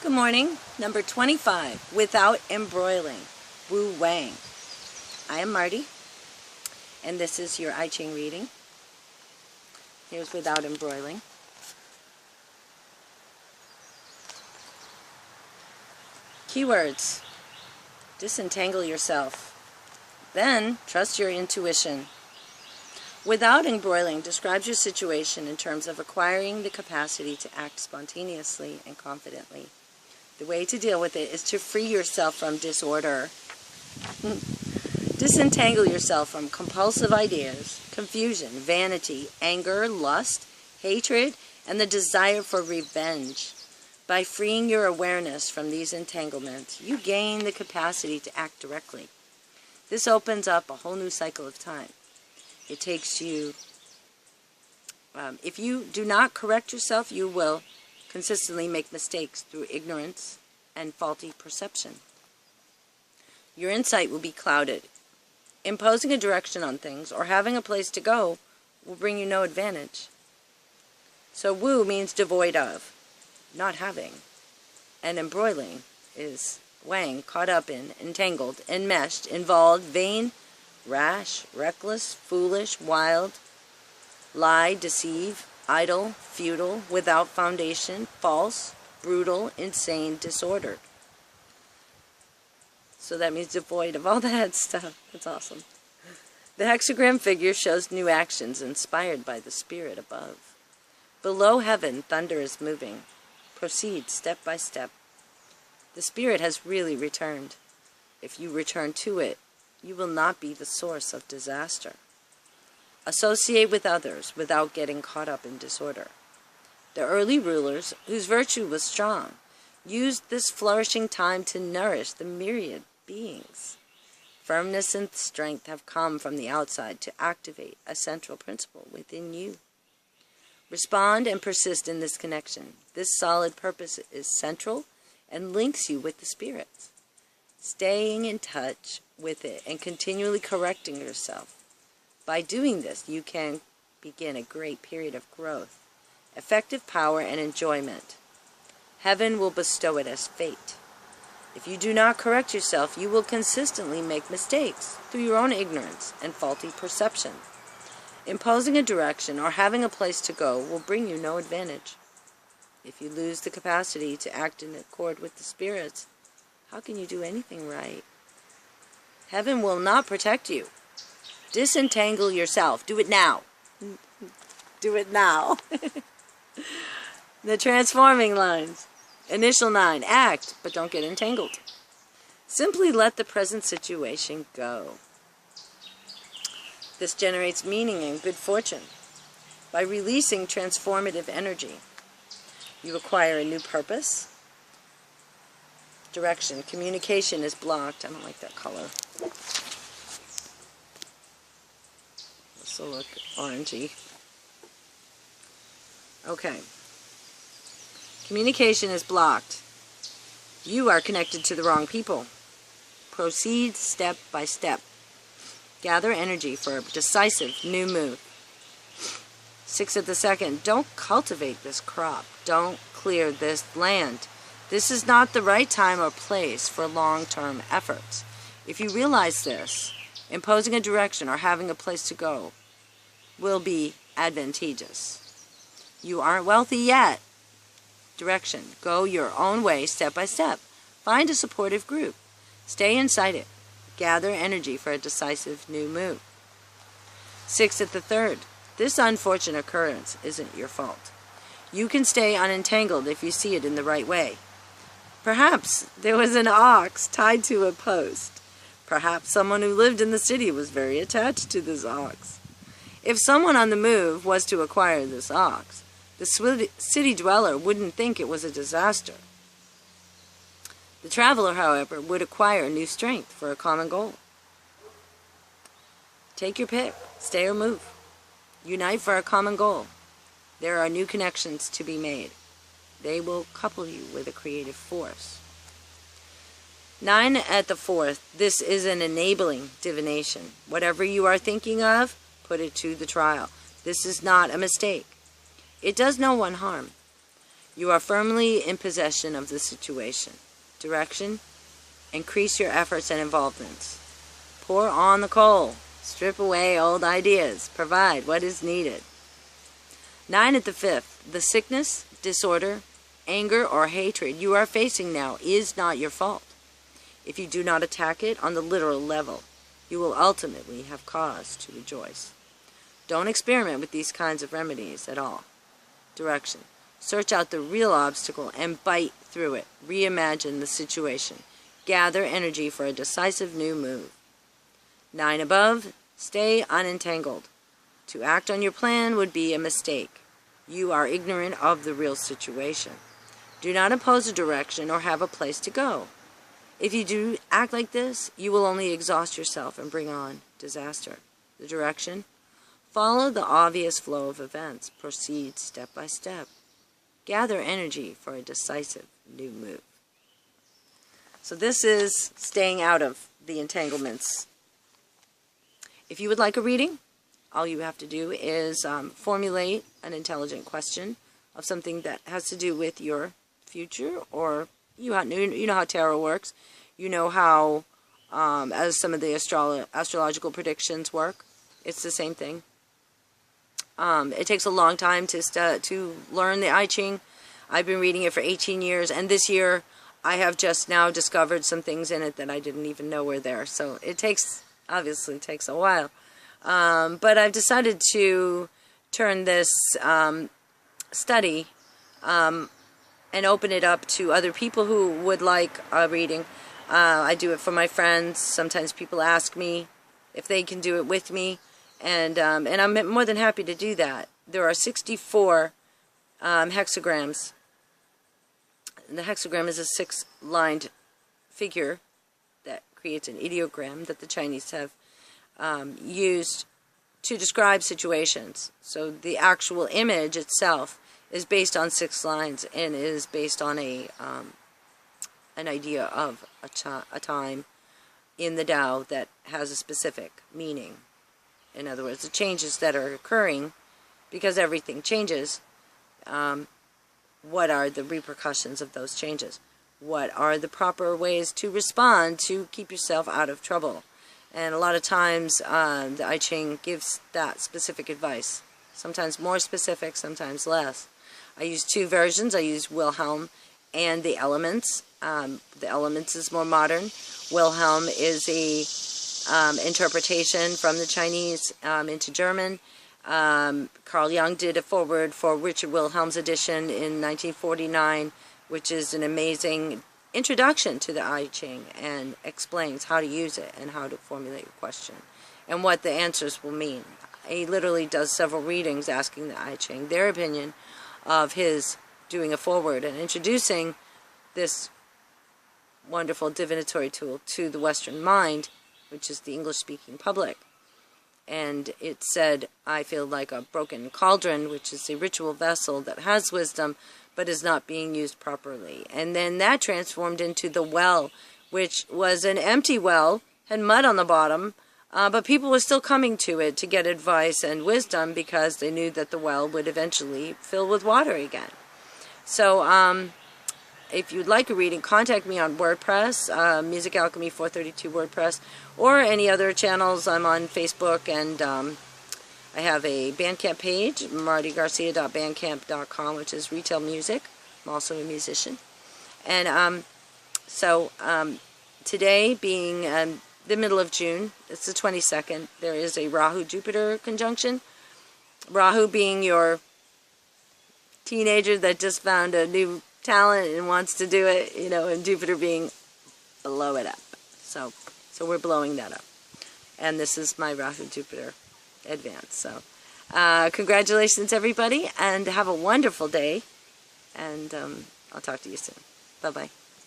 Good morning. Number 25, Without Embroiling, Wu Wang. I am Marty, and this is your I Ching reading. Here's Without Embroiling. Keywords: disentangle yourself. Then trust your intuition. Without embroiling describes your situation in terms of acquiring the capacity to act spontaneously and confidently. The way to deal with it is to free yourself from disorder. Disentangle yourself from compulsive ideas, confusion, vanity, anger, lust, hatred, and the desire for revenge. By freeing your awareness from these entanglements, you gain the capacity to act directly. This opens up a whole new cycle of time. It takes you, if you do not correct yourself, you will consistently make mistakes through ignorance and faulty perception. Your insight will be clouded. Imposing a direction on things or having a place to go will bring you no advantage. So Wu means devoid of, not having. And embroiling is Wang, caught up in, entangled, enmeshed, involved, vain, rash, reckless, foolish, wild, lie, deceive, idle, futile, without foundation, false, brutal, insane, disordered. So that means devoid of all that stuff. That's awesome. The hexagram figure shows new actions inspired by the spirit above. Below heaven, thunder is moving. Proceed step by step. The spirit has really returned. If you return to it, you will not be the source of disaster. Associate with others without getting caught up in disorder. The early rulers, whose virtue was strong, used this flourishing time to nourish the myriad beings. Firmness and strength have come from the outside to activate a central principle within you. Respond and persist in this connection. This solid purpose is central and links you with the spirits. Staying in touch with it and continually correcting yourself. By doing this, you can begin a great period of growth, effective power, and enjoyment. Heaven will bestow it as fate. If you do not correct yourself, you will consistently make mistakes through your own ignorance and faulty perception. Imposing a direction or having a place to go will bring you no advantage. If you lose the capacity to act in accord with the spirits, how can you do anything right? Heaven will not protect you. Disentangle yourself. Do it now. Do it now. The transforming lines. Initial 9. Act, but don't get entangled. Simply let the present situation go. This generates meaning and good fortune. By releasing transformative energy, you acquire a new purpose. Direction. Communication is blocked. I don't like that color. This will look orangey. Okay. Communication is blocked. You are connected to the wrong people. Proceed step by step. Gather energy for a decisive new move. 6 of the second. Don't cultivate this crop. Don't clear this land. This is not the right time or place for long-term efforts. If you realize this, imposing a direction or having a place to go will be advantageous. You aren't wealthy yet. Direction. Go your own way step by step. Find a supportive group. Stay inside it. Gather energy for a decisive new move. 6 at the third. This unfortunate occurrence isn't your fault. You can stay unentangled if you see it in the right way. Perhaps there was an ox tied to a post. Perhaps someone who lived in the city was very attached to this ox. If someone on the move was to acquire this ox, the city dweller wouldn't think it was a disaster. The traveler, however, would acquire new strength for a common goal. Take your pick. Stay or move. Unite for a common goal. There are new connections to be made. They will couple you with a creative force. 9 at the fourth. This is an enabling divination. Whatever you are thinking of, put it to the trial. This is not a mistake. It does no one harm. You are firmly in possession of the situation. Direction, increase your efforts and involvements. Pour on the coal. Strip away old ideas. Provide what is needed. 9 at the 5th. The sickness, disorder, anger, or hatred you are facing now is not your fault. If you do not attack it on the literal level, you will ultimately have cause to rejoice. Don't experiment with these kinds of remedies at all. Direction. Search out the real obstacle and bite through it. Reimagine the situation. Gather energy for a decisive new move. 9 above. Stay unentangled. To act on your plan would be a mistake. You are ignorant of the real situation. Do not oppose a direction or have a place to go. If you do act like this, you will only exhaust yourself and bring on disaster. The direction? Follow the obvious flow of events. Proceed step by step. Gather energy for a decisive new move. So this is staying out of the entanglements. If you would like a reading, all you have to do is formulate an intelligent question of something that has to do with your future, or you know how tarot works. You know how, as some of the astrological predictions work. It's the same thing. It takes a long time to learn the I Ching. I've been reading it for 18 years, and this year I have just now discovered some things in it that I didn't even know were there. So it obviously takes a while. But I've decided to turn this study and open it up to other people who would like a reading. I do it for my friends. Sometimes people ask me if they can do it with me, and I'm more than happy to do that. There are 64 hexagrams. The hexagram is a 6-lined figure that creates an ideogram that the Chinese have used to describe situations. So the actual image itself is based on 6 lines and is based on an idea of a time in the Tao that has a specific meaning. In other words, the changes that are occurring, because everything changes, what are the repercussions of those changes? What are the proper ways to respond to keep yourself out of trouble? And a lot of times the I Ching gives that specific advice. Sometimes more specific, sometimes less. I use 2 versions. I use Wilhelm and the Elements. The Elements is more modern. Wilhelm is a interpretation from the Chinese into German. Carl Jung did a foreword for Richard Wilhelm's edition in 1949, which is an amazing introduction to the I Ching and explains how to use it and how to formulate your question and what the answers will mean. He literally does several readings asking the I Ching their opinion of his doing a foreword and introducing this wonderful divinatory tool to the Western mind, which is the English-speaking public. And it said, I feel like a broken cauldron, which is a ritual vessel that has wisdom, but is not being used properly. And then that transformed into the well, which was an empty well, had mud on the bottom, but people were still coming to it to get advice and wisdom because they knew that the well would eventually fill with water again. So if you'd like a reading, contact me on WordPress, Music Alchemy 432 WordPress, or any other channels. I'm on Facebook, and I have a Bandcamp page, martygarcia.bandcamp.com, which is retail music. I'm also a musician. And today being the middle of June, it's the 22nd, there is a Rahu-Jupiter conjunction. Rahu being your teenager that just found a new talent and wants to do it, you know, and Jupiter being blow it up. So we're blowing that up. And this is my Rahu-Jupiter advance. So congratulations, everybody, and have a wonderful day. And I'll talk to you soon. Bye-bye.